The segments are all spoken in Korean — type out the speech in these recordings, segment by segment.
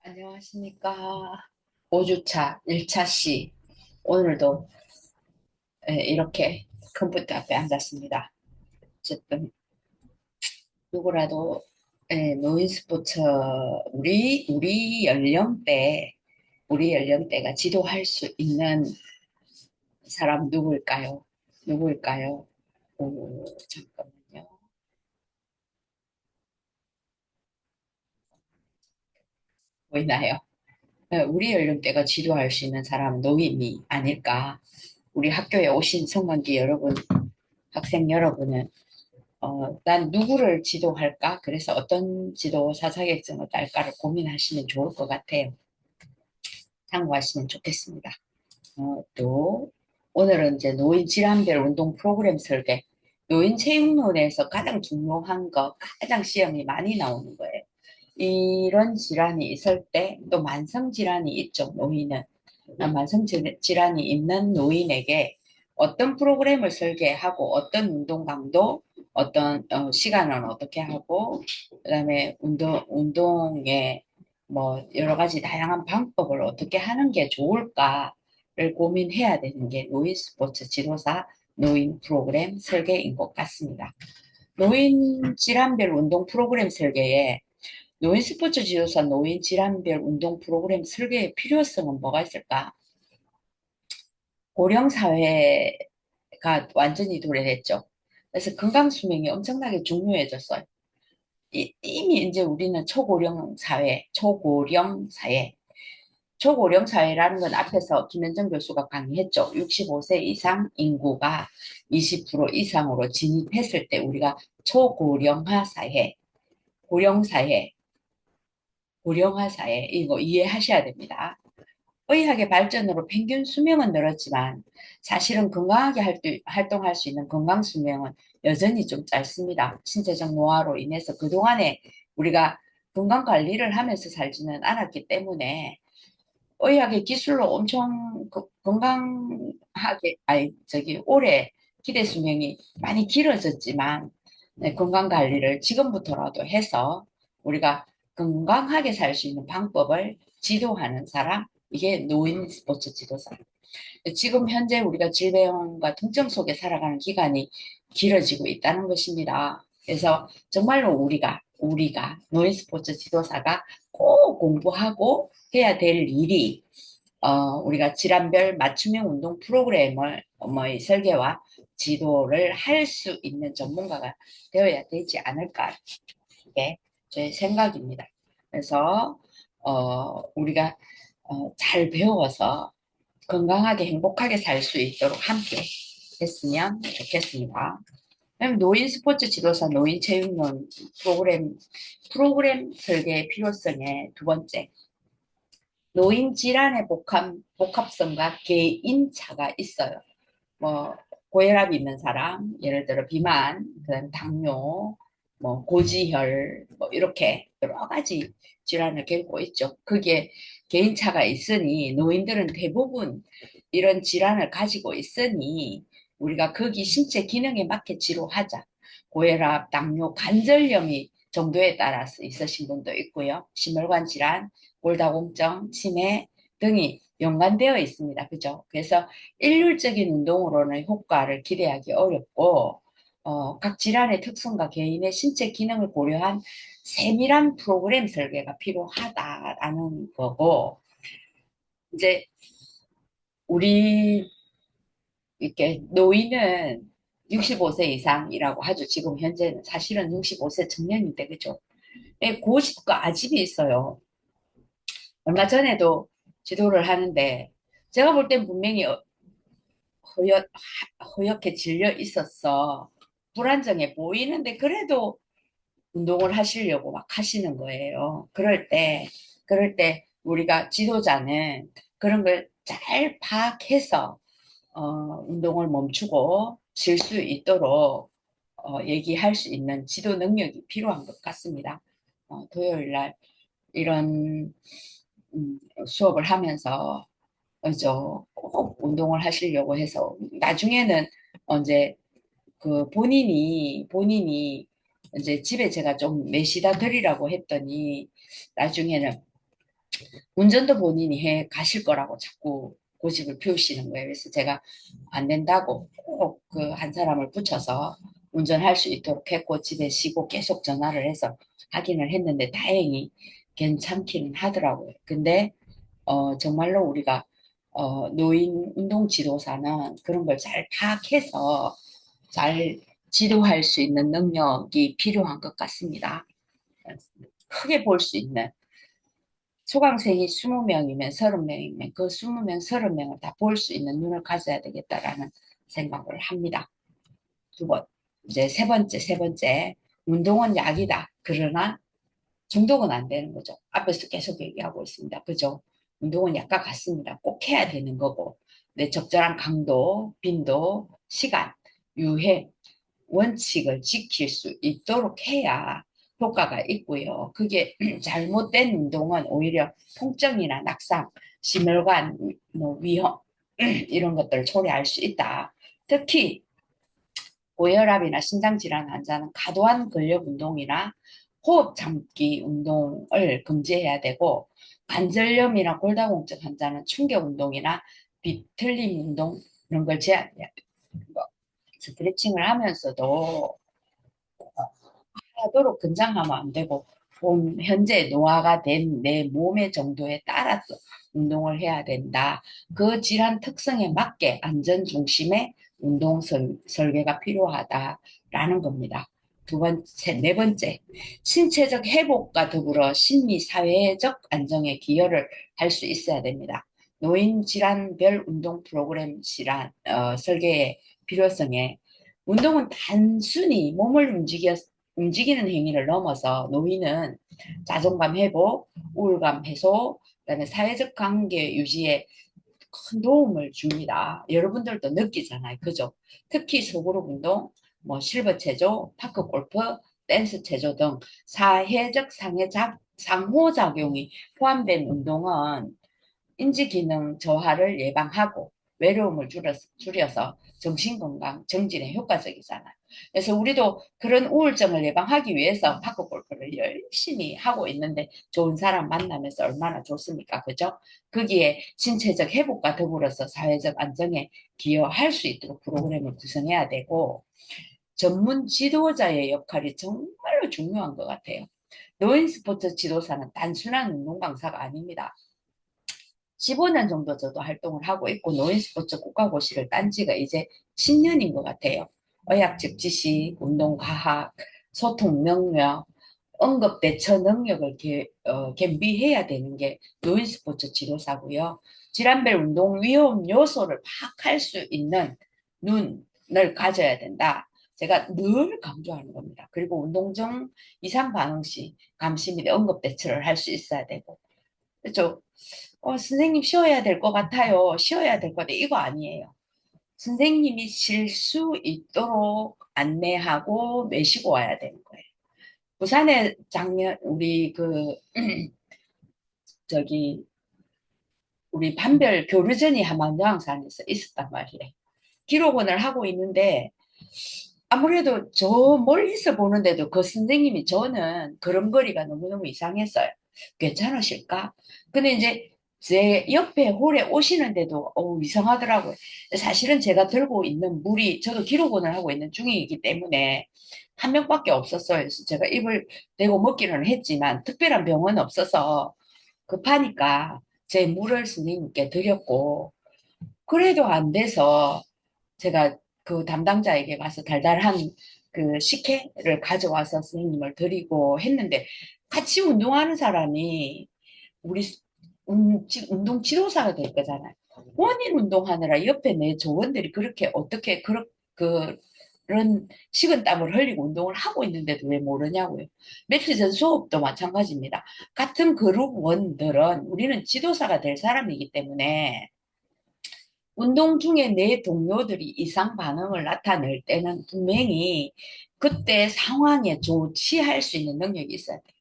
안녕하십니까. 5주차 1차 씨. 오늘도 이렇게 컴퓨터 앞에 앉았습니다. 어쨌든 누구라도 노인 스포츠 우리 연령대가 지도할 수 있는 사람 누구일까요? 누구일까요? 잠깐만요. 보이나요? 우리 연령대가 지도할 수 있는 사람은 노인이 아닐까. 우리 학교에 오신 성관계 여러분, 학생 여러분은 난 누구를 지도할까? 그래서 어떤 지도사 자격증을 딸까를 고민하시면 좋을 것 같아요. 참고하시면 좋겠습니다. 또 오늘은 이제 노인 질환별 운동 프로그램 설계, 노인 체육론에서 가장 중요한 거, 가장 시험이 많이 나오는 거예요. 이런 질환이 있을 때 또 만성 질환이 있죠, 노인은. 만성 질환이 있는 노인에게 어떤 프로그램을 설계하고 어떤 운동 강도, 어떤 시간은 어떻게 하고, 그다음에 운동의 뭐 여러 가지 다양한 방법을 어떻게 하는 게 좋을까를 고민해야 되는 게 노인 스포츠 지도사 노인 프로그램 설계인 것 같습니다. 노인 질환별 운동 프로그램 설계에 노인 스포츠 지도사 노인 질환별 운동 프로그램 설계의 필요성은 뭐가 있을까? 고령 사회가 완전히 도래했죠. 그래서 건강 수명이 엄청나게 중요해졌어요. 이미 이제 우리는 초고령 사회라는 건 앞에서 김현정 교수가 강의했죠. 65세 이상 인구가 20% 이상으로 진입했을 때 우리가 초고령화 사회, 고령 사회, 고령화 사회 이거 이해하셔야 됩니다. 의학의 발전으로 평균 수명은 늘었지만 사실은 건강하게 활동할 수 있는 건강 수명은 여전히 좀 짧습니다. 신체적 노화로 인해서 그동안에 우리가 건강 관리를 하면서 살지는 않았기 때문에 의학의 기술로 엄청 건강하게, 오래 기대 수명이 많이 길어졌지만 네, 건강 관리를 지금부터라도 해서 우리가 건강하게 살 수 있는 방법을 지도하는 사람, 이게 노인 스포츠 지도사. 지금 현재 우리가 질병과 통증 속에 살아가는 기간이 길어지고 있다는 것입니다. 그래서 정말로 우리가 노인 스포츠 지도사가 꼭 공부하고 해야 될 일이 우리가 질환별 맞춤형 운동 프로그램을 뭐 설계와 지도를 할 수 있는 전문가가 되어야 되지 않을까. 이게 제 생각입니다. 그래서 우리가 잘 배워서 건강하게 행복하게 살 수 있도록 함께 했으면 좋겠습니다. 그럼 노인 스포츠 지도사 노인 체육론 프로그램 설계의 필요성의 두 번째, 노인 질환의 복합성과 개인차가 있어요. 뭐 고혈압이 있는 사람, 예를 들어 비만, 그다음 당뇨, 뭐 고지혈, 뭐 이렇게 여러 가지 질환을 겪고 있죠. 그게 개인차가 있으니 노인들은 대부분 이런 질환을 가지고 있으니 우리가 거기 신체 기능에 맞게 치료하자. 고혈압, 당뇨, 관절염이 정도에 따라서 있으신 분도 있고요. 심혈관 질환, 골다공증, 치매 등이 연관되어 있습니다. 그죠? 그래서 일률적인 운동으로는 효과를 기대하기 어렵고, 각 질환의 특성과 개인의 신체 기능을 고려한 세밀한 프로그램 설계가 필요하다라는 거고, 이제 우리 이렇게 노인은 65세 이상이라고 하죠. 지금 현재는 사실은 65세 청년인데, 그죠? 고집과 아집이 있어요. 얼마 전에도 지도를 하는데, 제가 볼 땐 분명히 허옇, 허옇게 질려 있었어. 불안정해 보이는데 그래도 운동을 하시려고 막 하시는 거예요. 그럴 때 우리가 지도자는 그런 걸 잘 파악해서 운동을 멈추고 쉴 수 있도록 얘기할 수 있는 지도 능력이 필요한 것 같습니다. 토요일 날 이런 수업을 하면서 꼭 운동을 하시려고 해서 나중에는 이제 그 본인이 이제 집에 제가 좀 매시다 드리라고 했더니 나중에는 운전도 본인이 해 가실 거라고 자꾸 고집을 피우시는 거예요. 그래서 제가 안 된다고 꼭 그 한 사람을 붙여서 운전할 수 있도록 했고 집에 쉬고 계속 전화를 해서 확인을 했는데 다행히 괜찮기는 하더라고요. 근데 정말로 우리가 노인 운동 지도사는 그런 걸 잘 파악해서 잘 지도할 수 있는 능력이 필요한 것 같습니다. 크게 볼 수 있는 수강생이 20명이면 30명이면 그 20명, 30명을 다 볼 수 있는 눈을 가져야 되겠다라는 생각을 합니다. 두 번, 이제 세 번째, 운동은 약이다. 그러나 중독은 안 되는 거죠. 앞에서 계속 얘기하고 있습니다. 그죠? 운동은 약과 같습니다. 꼭 해야 되는 거고, 내 적절한 강도, 빈도, 시간, 유행, 원칙을 지킬 수 있도록 해야 효과가 있고요. 그게 잘못된 운동은 오히려 통증이나 낙상, 심혈관 뭐 위험 이런 것들을 초래할 수 있다. 특히 고혈압이나 심장질환 환자는 과도한 근력 운동이나 호흡 참기 운동을 금지해야 되고 관절염이나 골다공증 환자는 충격 운동이나 비틀림 운동 이런 걸 제한해야 되고 스트레칭을 하면서도 하도록 권장하면 안 되고 현재 노화가 된 내 몸의 정도에 따라서 운동을 해야 된다. 그 질환 특성에 맞게 안전 중심의 운동 설계가 필요하다라는 겁니다. 두 번째, 네 번째, 신체적 회복과 더불어 심리 사회적 안정에 기여를 할 수 있어야 됩니다. 노인 질환별 운동 프로그램 설계의 필요성에 운동은 단순히 몸을 움직이는 행위를 넘어서 노인은 자존감 회복, 우울감 해소, 그다음에 사회적 관계 유지에 큰 도움을 줍니다. 여러분들도 느끼잖아요. 그죠? 특히 소그룹 운동, 뭐 실버 체조, 파크 골프, 댄스 체조 등 사회적 상호작용이 포함된 운동은 인지기능 저하를 예방하고 외로움을 줄여서 정신건강 정진에 효과적이잖아요. 그래서 우리도 그런 우울증을 예방하기 위해서 파크 골프를 열심히 하고 있는데 좋은 사람 만나면서 얼마나 좋습니까? 그죠? 거기에 신체적 회복과 더불어서 사회적 안정에 기여할 수 있도록 프로그램을 구성해야 되고 전문 지도자의 역할이 정말로 중요한 것 같아요. 노인 스포츠 지도사는 단순한 운동 강사가 아닙니다. 15년 정도 저도 활동을 하고 있고 노인 스포츠 국가고시를 딴 지가 이제 10년인 것 같아요. 의학적 지식, 운동 과학, 소통 능력, 응급 대처 능력을 겸비해야 되는 게 노인 스포츠 지도사고요. 질환별 운동 위험 요소를 파악할 수 있는 눈을 가져야 된다. 제가 늘 강조하는 겁니다. 그리고 운동 중 이상 반응 시 감시 및 응급 대처를 할 수 있어야 되고. 그렇죠? 선생님 쉬어야 될 것 같아요. 쉬어야 될 것 같아요. 이거 아니에요. 선생님이 쉴 수 있도록 안내하고 매시고 와야 되는 거예요. 부산에 작년 우리 저기 우리 반별 교류전이 한만여항산에서 있었단 말이에요. 기록원을 하고 있는데 아무래도 저 멀리서 보는데도 그 선생님이 저는 걸음걸이가 너무너무 이상했어요. 괜찮으실까? 근데 이제 제 옆에 홀에 오시는데도 이상하더라고요. 사실은 제가 들고 있는 물이 저도 기록원을 하고 있는 중이기 때문에 한 명밖에 없었어요. 그래서 제가 입을 대고 먹기는 했지만 특별한 병은 없어서 급하니까 제 물을 스님께 드렸고 그래도 안 돼서 제가 그 담당자에게 가서 달달한 그 식혜를 가져와서 선생님을 드리고 했는데 같이 운동하는 사람이 우리 운동 지도사가 될 거잖아요. 원인 운동하느라 옆에 내 조원들이 그렇게 어떻게 그런 식은땀을 흘리고 운동을 하고 있는데도 왜 모르냐고요. 며칠 전 수업도 마찬가지입니다. 같은 그룹원들은 우리는 지도사가 될 사람이기 때문에 운동 중에 내 동료들이 이상 반응을 나타낼 때는 분명히 그때 상황에 조치할 수 있는 능력이 있어야 돼요.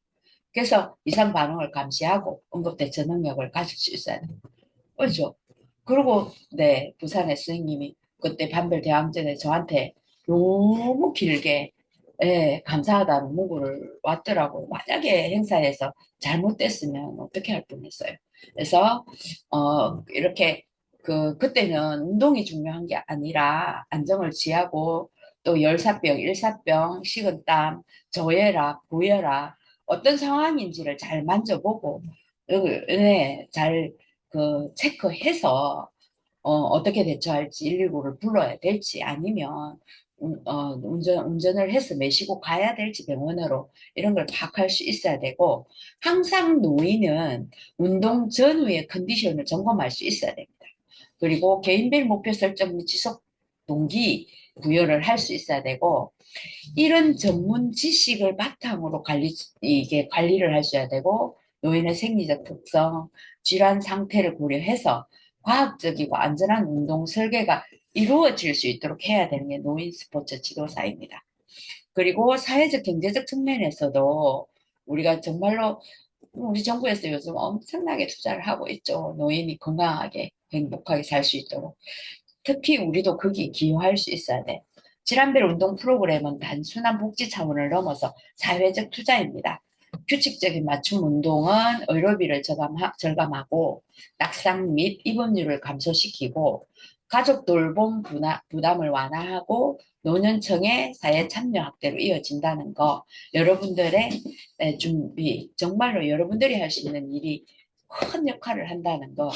그래서 이상 반응을 감시하고 응급대처 능력을 가질 수 있어야 돼요. 그렇죠? 그리고 네, 부산의 선생님이 그때 반별 대항전에 저한테 너무 길게 예, 감사하다는 문구를 왔더라고요. 만약에 행사에서 잘못됐으면 어떻게 할 뻔했어요. 그래서 이렇게 그때는 운동이 중요한 게 아니라 안정을 취하고 또 열사병, 일사병, 식은땀, 저혈압, 고혈압 어떤 상황인지를 잘 만져보고 네, 잘그 체크해서 어떻게 대처할지 119를 불러야 될지 아니면 운전을 해서 메시고 가야 될지 병원으로 이런 걸 파악할 수 있어야 되고 항상 노인은 운동 전후의 컨디션을 점검할 수 있어야 됩니다. 그리고 개인별 목표 설정 및 지속 동기 부여를 할 수 있어야 되고 이런 전문 지식을 바탕으로 이게 관리를 하셔야 되고, 노인의 생리적 특성, 질환 상태를 고려해서 과학적이고 안전한 운동 설계가 이루어질 수 있도록 해야 되는 게 노인 스포츠 지도사입니다. 그리고 사회적, 경제적 측면에서도 우리가 정말로 우리 정부에서 요즘 엄청나게 투자를 하고 있죠. 노인이 건강하게, 행복하게 살 수 있도록. 특히 우리도 거기에 기여할 수 있어야 돼. 질환별 운동 프로그램은 단순한 복지 차원을 넘어서 사회적 투자입니다. 규칙적인 맞춤 운동은 의료비를 절감하고 낙상 및 입원율을 감소시키고 가족 돌봄 부담을 완화하고 노년층의 사회 참여 확대로 이어진다는 거 여러분들의 준비 정말로 여러분들이 할 수 있는 일이 큰 역할을 한다는 거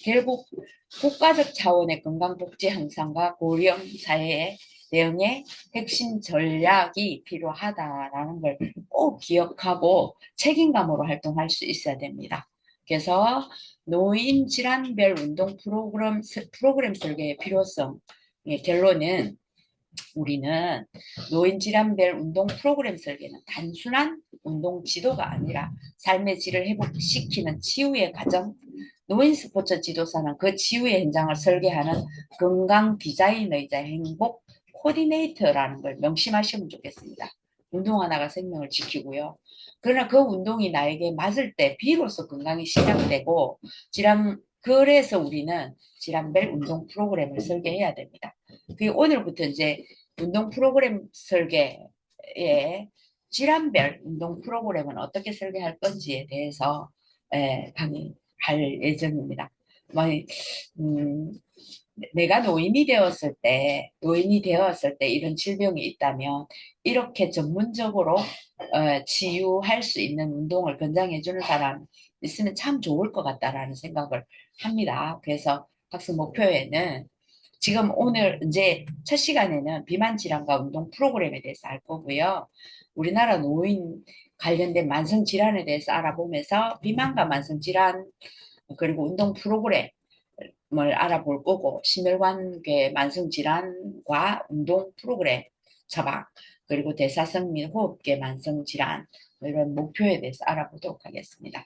결국 국가적 차원의 건강복지 향상과 고령 사회의 대응의 핵심 전략이 필요하다라는 걸 꼭 기억하고 책임감으로 활동할 수 있어야 됩니다. 그래서 노인 질환별 운동 프로그램 설계의 필요성, 결론은 우리는 노인 질환별 운동 프로그램 설계는 단순한 운동 지도가 아니라 삶의 질을 회복시키는 치유의 과정, 노인 스포츠 지도사는 그 치유의 현장을 설계하는 건강 디자이너이자 행복 코디네이터라는 걸 명심하시면 좋겠습니다. 운동 하나가 생명을 지키고요. 그러나 그 운동이 나에게 맞을 때 비로소 건강이 시작되고 그래서 우리는 질환별 운동 프로그램을 설계해야 됩니다. 그 오늘부터 이제 운동 프로그램 설계에 질환별 운동 프로그램은 어떻게 설계할 건지에 대해서 강의할 예정입니다. 뭐, 음, 내가 노인이 되었을 때 이런 질병이 있다면 이렇게 전문적으로 치유할 수 있는 운동을 권장해주는 사람 있으면 참 좋을 것 같다라는 생각을 합니다. 그래서 학습 목표에는 지금 오늘 이제 첫 시간에는 비만 질환과 운동 프로그램에 대해서 알 거고요. 우리나라 노인 관련된 만성 질환에 대해서 알아보면서 비만과 만성 질환 그리고 운동 프로그램을 알아볼 거고 심혈관계 만성 질환과 운동 프로그램 처방 그리고 대사성 및 호흡계 만성 질환 이런 목표에 대해서 알아보도록 하겠습니다.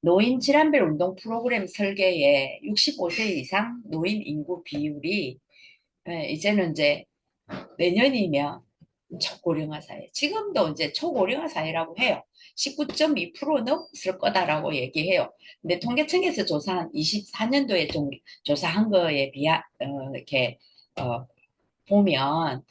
노인 질환별 운동 프로그램 설계에 65세 이상 노인 인구 비율이 이제는 이제 내년이면 초고령화 사회. 지금도 이제 초고령화 사회라고 해요. 19.2% 넘었을 거다라고 얘기해요. 근데 통계청에서 조사한 24년도에 조사한 거에 이렇게 어, 보면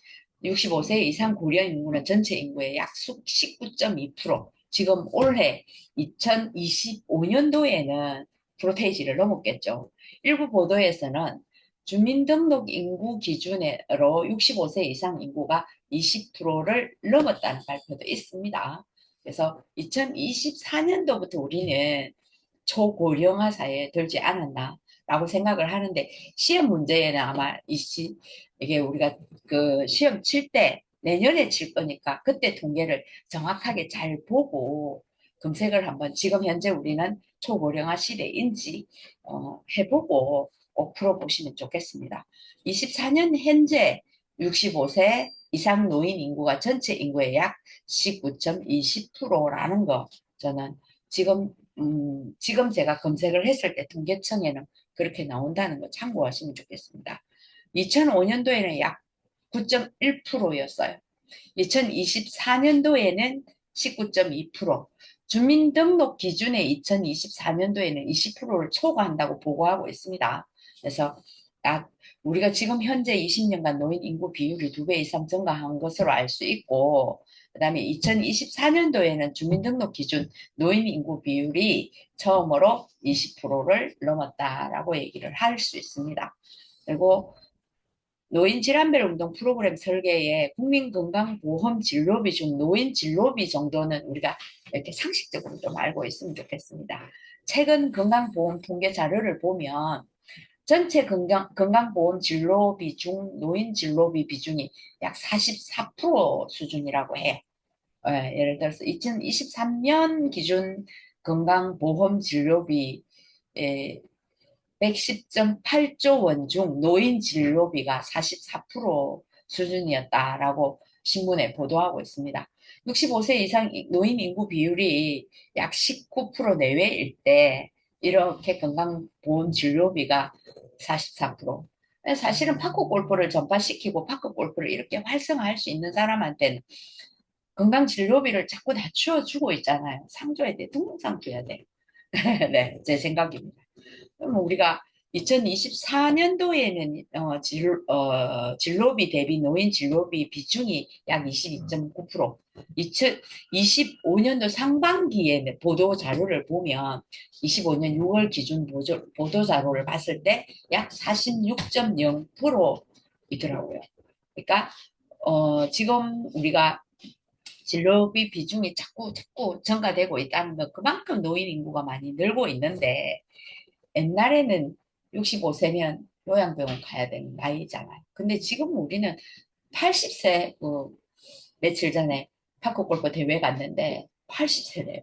65세 이상 고령 인구는 전체 인구의 약 19.2%. 지금 올해 2025년도에는 프로테이지를 넘었겠죠. 일부 보도에서는 주민등록 인구 기준으로 65세 이상 인구가 20%를 넘었다는 발표도 있습니다. 그래서 2024년도부터 우리는 초고령화 사회에 들지 않았나라고 생각을 하는데 시험 문제에는 아마 이게 우리가 그 시험 칠 때 내년에 칠 거니까 그때 통계를 정확하게 잘 보고 검색을 한번 지금 현재 우리는 초고령화 시대인지 해보고 꼭 풀어보시면 좋겠습니다. 24년 현재 65세 이상 노인 인구가 전체 인구의 약 19.20%라는 거 저는 지금 제가 검색을 했을 때 통계청에는 그렇게 나온다는 거 참고하시면 좋겠습니다. 2005년도에는 약 9.1%였어요. 2024년도에는 19.2%, 주민등록 기준의 2024년도에는 20%를 초과한다고 보고하고 있습니다. 그래서 약 우리가 지금 현재 20년간 노인 인구 비율이 2배 이상 증가한 것으로 알 수 있고, 그다음에 2024년도에는 주민등록 기준 노인 인구 비율이 처음으로 20%를 넘었다라고 얘기를 할 수 있습니다. 그리고 노인 질환별 운동 프로그램 설계에 국민건강보험 진료비 중 노인 진료비 정도는 우리가 이렇게 상식적으로 좀 알고 있으면 좋겠습니다. 최근 건강보험 통계 자료를 보면 전체 건강보험 진료비 중 노인 진료비 비중이 약 44% 수준이라고 해요. 예를 들어서 2023년 기준 건강보험 진료비 110.8조 원 중 노인 진료비가 44% 수준이었다라고 신문에 보도하고 있습니다. 65세 이상 노인 인구 비율이 약 19% 내외일 때 이렇게 건강보험 진료비가 44%. 사실은 파크 골프를 전파시키고 파크 골프를 이렇게 활성화할 수 있는 사람한테는 건강 진료비를 자꾸 낮추어주고 있잖아요. 상 줘야 돼. 등록상 줘야 돼. 네, 제 생각입니다. 그럼 우리가 2024년도에는 진로비 대비 노인 진로비 비중이 약 22.9%, 2025년도 상반기에 보도 자료를 보면 25년 6월 기준 보도 자료를 봤을 때 약 46.0%이더라고요. 그러니까 지금 우리가 진로비 비중이 자꾸 증가되고 있다는 건 그만큼 노인 인구가 많이 늘고 있는데 옛날에는 65세면 요양병원 가야 되는 나이잖아요. 근데 지금 우리는 80세, 며칠 전에 파크골프 대회 갔는데 80세래요.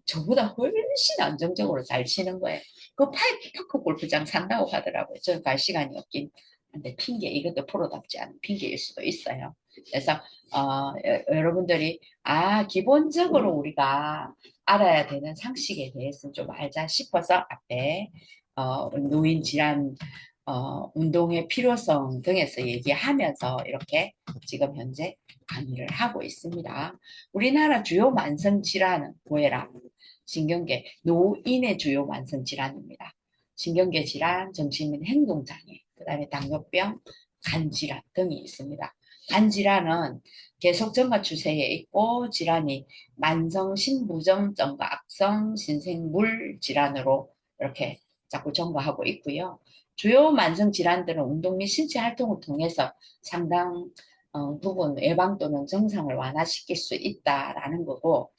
저보다 훨씬 안정적으로 잘 치는 거예요. 그 파크골프장 산다고 하더라고요. 저는 갈 시간이 없긴 한데 핑계, 이것도 프로답지 않은 핑계일 수도 있어요. 그래서 여러분들이 기본적으로 우리가 알아야 되는 상식에 대해서 좀 알자 싶어서 앞에 노인 질환 운동의 필요성 등에서 얘기하면서 이렇게 지금 현재 강의를 하고 있습니다. 우리나라 주요 만성 질환은 고혈압, 신경계, 노인의 주요 만성 질환입니다. 신경계 질환, 정신 및 행동장애, 그 다음에 당뇨병, 간질환 등이 있습니다. 간질환은 계속 증가 추세에 있고 질환이 만성 신부정증과 악성 신생물 질환으로 이렇게 자꾸 증가하고 있고요. 주요 만성 질환들은 운동 및 신체 활동을 통해서 상당 부분 예방 또는 증상을 완화시킬 수 있다라는 거고,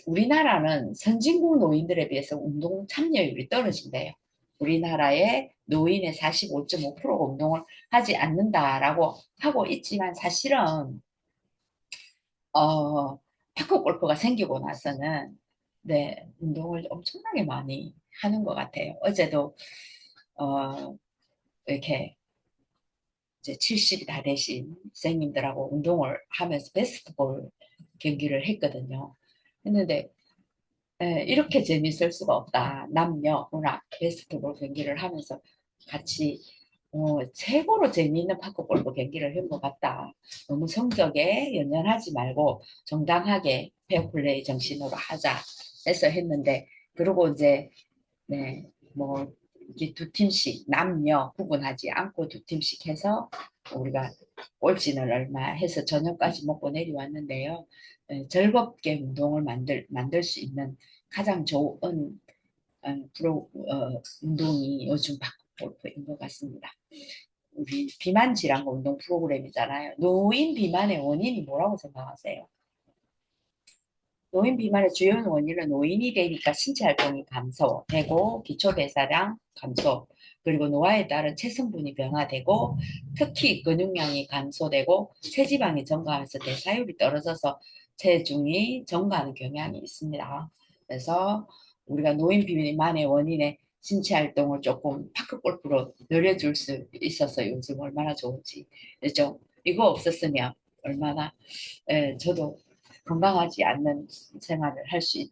우리나라는 선진국 노인들에 비해서 운동 참여율이 떨어진대요. 우리나라의 노인의 45.5%가 운동을 하지 않는다라고 하고 있지만 사실은 어, 파크 골프가 생기고 나서는 네, 운동을 엄청나게 많이 하는 것 같아요. 어제도 이렇게 이제 70이 다 되신 선생님들하고 운동을 하면서 베스트볼 경기를 했거든요. 했는데 이렇게 재밌을 수가 없다. 남녀 혼합 베스트볼 경기를 하면서 같이 최고로 재미있는 파크골프 경기를 한 것 같다. 너무 성적에 연연하지 말고 정당하게 페어플레이 정신으로 하자 해서 했는데, 그리고 이제 네, 뭐 이게 두 팀씩 남녀 구분하지 않고 두 팀씩 해서 우리가 꼴찌는 얼마 해서 저녁까지 먹고 내려왔는데요. 즐겁게 운동을 만들 수 있는 가장 좋은 운동이 요즘 골프인 것 같습니다. 우리 비만 질환 운동 프로그램이잖아요. 노인 비만의 원인이 뭐라고 생각하세요? 노인 비만의 주요 원인은 노인이 되니까 신체 활동이 감소되고 기초 대사량 감소, 그리고 노화에 따른 체성분이 변화되고 특히 근육량이 감소되고 체지방이 증가하면서 대사율이 떨어져서 체중이 증가하는 경향이 있습니다. 그래서 우리가 노인 비만의 원인에 신체 활동을 조금 파크 골프로 늘려줄 수 있어서 요즘 얼마나 좋은지. 그죠? 이거 없었으면 얼마나 저도 건강하지 않는 생활을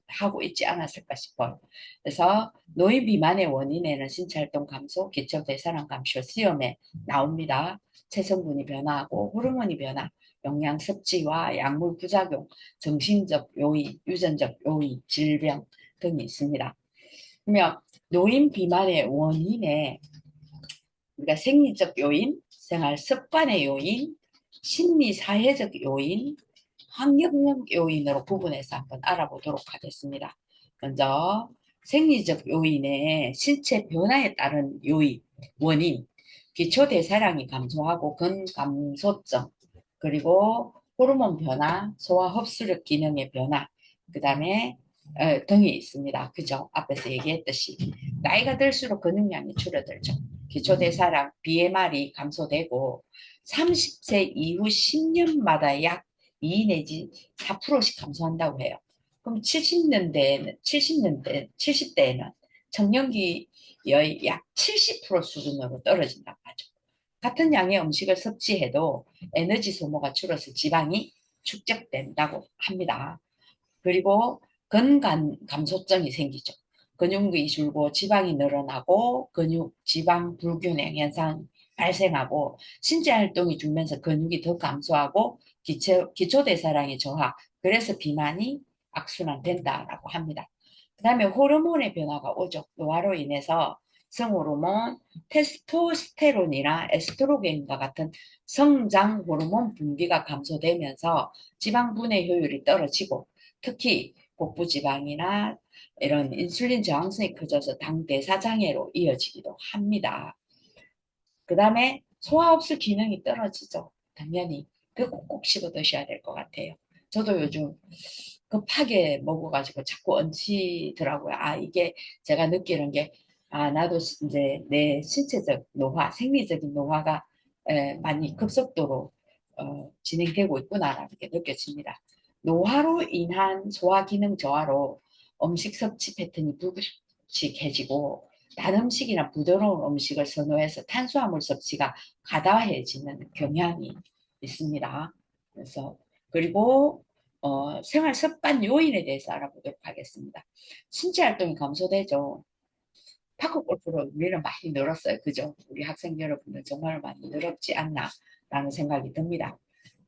하고 있지 않았을까 싶어요. 그래서 노인 비만의 원인에는 신체활동 감소, 기초대사량 감소, 수염에 나옵니다. 체성분이 변화하고 호르몬이 변화, 영양 섭취와 약물 부작용, 정신적 요인, 유전적 요인, 질병 등이 있습니다. 그러면 노인 비만의 원인에 우리가 생리적 요인, 생활 습관의 요인, 심리 사회적 요인, 환경적 요인으로 구분해서 한번 알아보도록 하겠습니다. 먼저 생리적 요인의 신체 변화에 따른 요인, 원인, 기초대사량이 감소하고 근감소증, 그리고 호르몬 변화, 소화 흡수력 기능의 변화, 그 다음에 등이 있습니다. 그죠? 앞에서 얘기했듯이 나이가 들수록 근육량이 줄어들죠. 기초대사량, BMR이 감소되고 30세 이후 10년마다 약 2 내지 4%씩 감소한다고 해요. 그럼 70대에는 청년기의 약 70% 수준으로 떨어진다고 하죠. 같은 양의 음식을 섭취해도 에너지 소모가 줄어서 지방이 축적된다고 합니다. 그리고 근간 감소증이 생기죠. 근육이 줄고 지방이 늘어나고 근육 지방 불균형 현상 발생하고 신체 활동이 줄면서 근육이 더 감소하고 기초대사량이 저하, 그래서 비만이 악순환된다라고 합니다. 그 다음에 호르몬의 변화가 오죠. 노화로 인해서 성호르몬, 테스토스테론이나 에스트로겐과 같은 성장 호르몬 분비가 감소되면서 지방 분해 효율이 떨어지고 특히 복부지방이나 이런 인슐린 저항성이 커져서 당대사 장애로 이어지기도 합니다. 그 다음에 소화흡수 기능이 떨어지죠. 당연히 그 꼭꼭 씹어 드셔야 될 것 같아요. 저도 요즘 급하게 먹어가지고 자꾸 얹히더라고요. 아, 이게 제가 느끼는 게, 아, 나도 이제 내 신체적 노화, 생리적인 노화가 많이 급속도로 진행되고 있구나라는 게 느껴집니다. 노화로 인한 소화 기능 저하로 음식 섭취 패턴이 불규칙해지고 단 음식이나 부드러운 음식을 선호해서 탄수화물 섭취가 과다해지는 경향이 있습니다. 그래서 그리고 생활 습관 요인에 대해서 알아보도록 하겠습니다. 신체 활동이 감소되죠. 파크 골프를 우리는 많이 늘었어요. 그죠? 우리 학생 여러분들 정말 많이 늘었지 않나 라는 생각이 듭니다.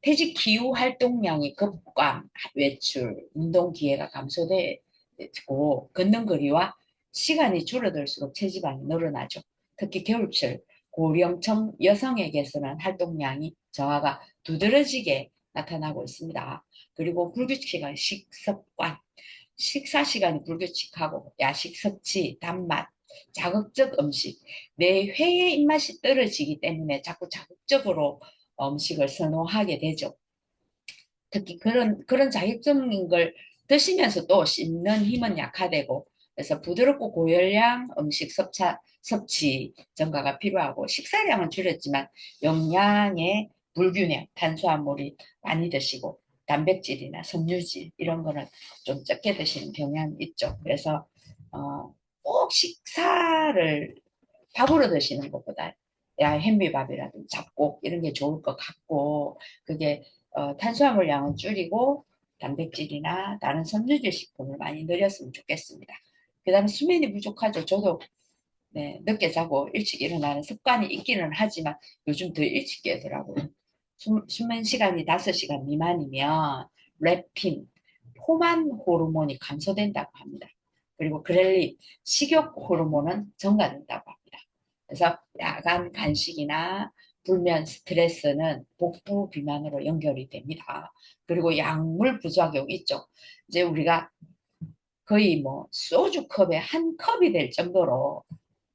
퇴직 기후 활동량이 급감, 외출, 운동 기회가 감소되고 걷는 거리와 시간이 줄어들수록 체지방이 늘어나죠. 특히 겨울철 고령층 여성에게서는 활동량이 저하가 두드러지게 나타나고 있습니다. 그리고 불규칙한 식습관, 식사 시간이 불규칙하고 야식 섭취, 단맛, 자극적 음식, 내 회의 입맛이 떨어지기 때문에 자꾸 자극적으로 음식을 선호하게 되죠. 특히 그런 자극적인 걸 드시면서 또 씹는 힘은 약화되고, 그래서 부드럽고 고열량 음식 섭취 증가가 필요하고, 식사량은 줄였지만 영양의 불균형, 탄수화물이 많이 드시고 단백질이나 섬유질 이런 거는 좀 적게 드시는 경향이 있죠. 그래서 꼭 식사를 밥으로 드시는 것보다 야 현미밥이라든지 잡곡 이런 게 좋을 것 같고, 그게 탄수화물 양은 줄이고 단백질이나 다른 섬유질 식품을 많이 늘렸으면 좋겠습니다. 그 다음에 수면이 부족하죠. 저도 네, 늦게 자고 일찍 일어나는 습관이 있기는 하지만 요즘 더 일찍 깨더라고요. 수면 시간이 5시간 미만이면 렙틴, 포만 호르몬이 감소된다고 합니다. 그리고 그렐린, 식욕 호르몬은 증가된다고 합니다. 그래서 야간 간식이나 불면 스트레스는 복부 비만으로 연결이 됩니다. 그리고 약물 부작용 있죠. 이제 우리가 거의 뭐 소주 컵에 한 컵이 될 정도로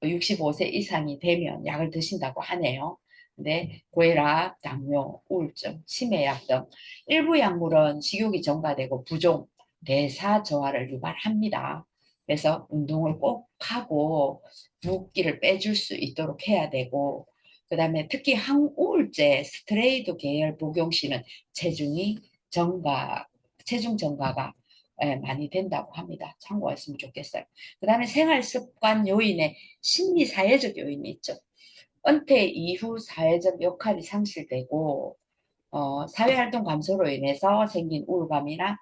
65세 이상이 되면 약을 드신다고 하네요. 근데 고혈압, 당뇨, 우울증, 심해약 등 일부 약물은 식욕이 증가되고 부종, 대사 저하를 유발합니다. 그래서 운동을 꼭 하고 붓기를 빼줄 수 있도록 해야 되고, 그다음에 특히 항우울제 스테로이드 계열 복용 시는 체중이 증가, 체중 증가가 많이 된다고 합니다. 참고했으면 좋겠어요. 그다음에 생활 습관 요인에 심리 사회적 요인이 있죠. 은퇴 이후 사회적 역할이 상실되고 사회활동 감소로 인해서 생긴 우울감이나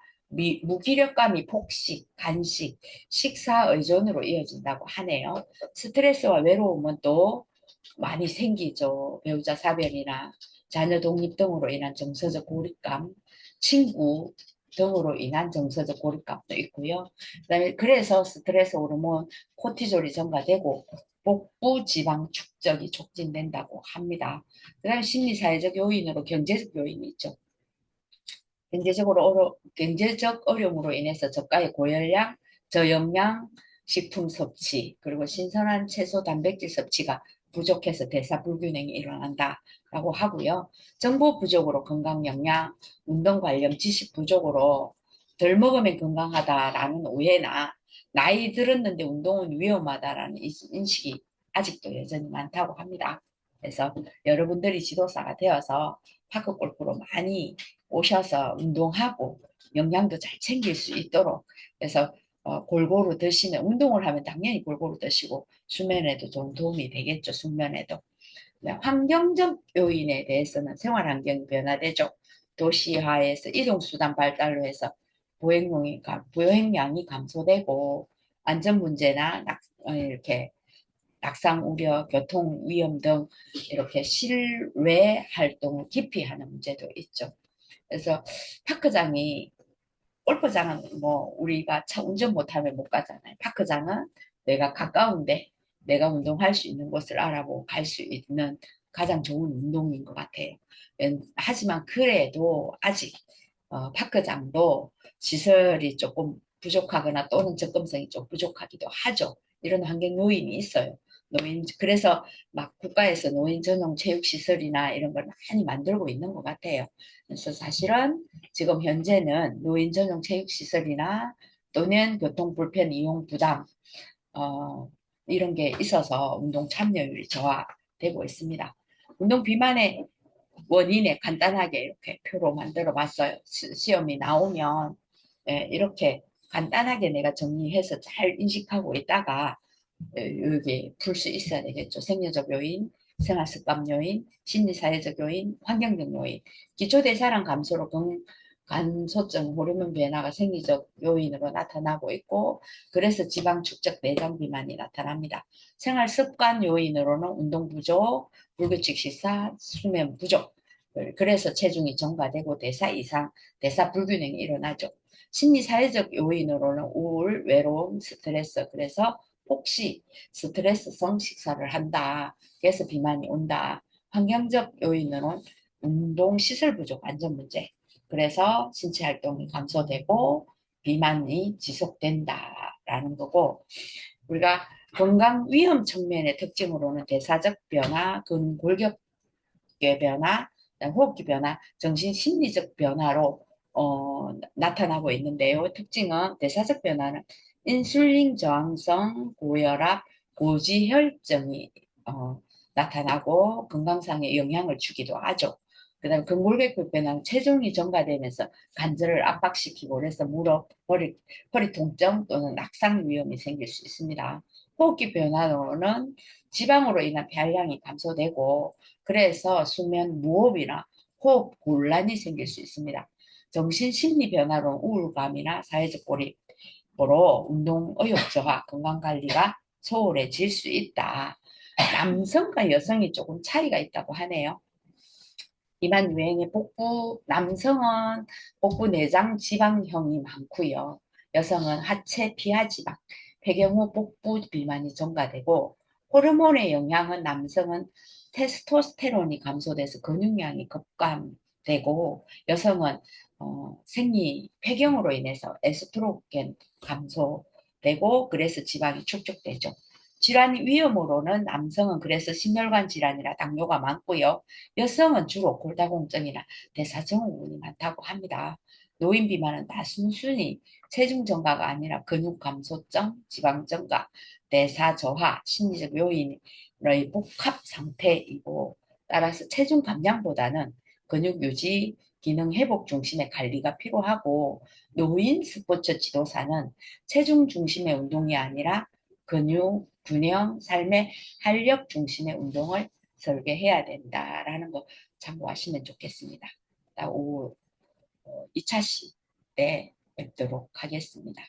무기력감이 폭식, 간식, 식사 의존으로 이어진다고 하네요. 스트레스와 외로움은 또 많이 생기죠. 배우자 사별이나 자녀 독립 등으로 인한 정서적 고립감, 친구 등으로 인한 정서적 고립감도 있고요. 그다음에 그래서 스트레스 호르몬 코티졸이 증가되고 복부 지방 축적이 촉진된다고 합니다. 그 다음에 심리사회적 요인으로 경제적 요인이 있죠. 경제적 어려움으로 인해서 저가의 고열량, 저영양 식품 섭취, 그리고 신선한 채소 단백질 섭취가 부족해서 대사 불균형이 일어난다라고 하고요. 정보 부족으로 건강 영양, 운동 관련 지식 부족으로 덜 먹으면 건강하다라는 오해나 나이 들었는데 운동은 위험하다라는 인식이 아직도 여전히 많다고 합니다. 그래서 여러분들이 지도사가 되어서 파크 골프로 많이 오셔서 운동하고 영양도 잘 챙길 수 있도록 그래서 골고루 드시는 운동을 하면 당연히 골고루 드시고 수면에도 좀 도움이 되겠죠. 숙면에도. 환경적 요인에 대해서는 생활 환경이 변화되죠. 도시화에서 이동수단 발달로 해서 보행량이 감소되고 안전 문제나 이렇게 낙상 우려, 교통 위험 등 이렇게 실외 활동을 기피하는 문제도 있죠. 그래서 파크장이 골프장은 뭐 우리가 차 운전 못하면 못 가잖아요. 파크장은 내가 가까운데 내가 운동할 수 있는 곳을 알아보고 갈 수 있는 가장 좋은 운동인 것 같아요. 하지만 그래도 아직 파크장도 시설이 조금 부족하거나 또는 접근성이 좀 부족하기도 하죠. 이런 환경 요인이 있어요. 그래서 막 국가에서 노인 전용 체육시설이나 이런 걸 많이 만들고 있는 것 같아요. 그래서 사실은 지금 현재는 노인 전용 체육시설이나 또는 교통불편 이용 부담, 어, 이런 게 있어서 운동 참여율이 저하되고 있습니다. 운동 비만의 원인에 간단하게 이렇게 표로 만들어 봤어요. 시험이 나오면 이렇게 간단하게 내가 정리해서 잘 인식하고 있다가 여기 풀 수 있어야 되겠죠. 생리적 요인, 생활습관 요인, 심리사회적 요인, 환경적 요인. 기초대사량 감소로 간소증, 호르몬 변화가 생리적 요인으로 나타나고 있고 그래서 지방 축적 내장 비만이 나타납니다. 생활습관 요인으로는 운동 부족, 불규칙 식사, 수면 부족. 그래서 체중이 증가되고 대사 이상, 대사 불균형이 일어나죠. 심리사회적 요인으로는 우울, 외로움, 스트레스. 그래서 혹시 스트레스성 식사를 한다. 그래서 비만이 온다. 환경적 요인으로는 운동 시설 부족, 안전 문제. 그래서 신체 활동이 감소되고 비만이 지속된다라는 거고 우리가 건강 위험 측면의 특징으로는 대사적 변화, 근골격계 변화, 호흡기 변화, 정신 심리적 변화로 나타나고 있는데요. 특징은 대사적 변화는 인슐린 저항성, 고혈압, 고지혈증이 나타나고 건강상에 영향을 주기도 하죠. 그 다음에 근골격계 변화는 체중이 증가되면서 관절을 압박시키고 그래서 무릎, 허리 통증 또는 낙상 위험이 생길 수 있습니다. 호흡기 변화로는 지방으로 인한 폐활량이 감소되고 그래서 수면 무호흡이나 호흡 곤란이 생길 수 있습니다. 정신 심리 변화로 우울감이나 사회적 고립으로 운동 의욕 저하, 건강 관리가 소홀해질 수 있다. 남성과 여성이 조금 차이가 있다고 하네요. 비만 유행의 남성은 복부 내장 지방형이 많고요. 여성은 하체 피하 지방, 폐경 후 복부 비만이 증가되고 호르몬의 영향은 남성은 테스토스테론이 감소돼서 근육량이 급감되고 여성은 폐경으로 인해서 에스트로겐 감소되고 그래서 지방이 축적되죠. 질환 위험으로는 남성은 그래서 심혈관 질환이나 당뇨가 많고요. 여성은 주로 골다공증이나 대사증후군이 많다고 합니다. 노인 비만은 다 순순히 체중 증가가 아니라 근육 감소증, 지방 증가, 대사 저하, 심리적 요인의 복합 상태이고 따라서 체중 감량보다는 근육 유지, 기능 회복 중심의 관리가 필요하고 노인 스포츠 지도사는 체중 중심의 운동이 아니라 근육, 균형, 삶의 활력 중심의 운동을 설계해야 된다라는 거 참고하시면 좋겠습니다. 오후 2차 시 때 뵙도록 하겠습니다.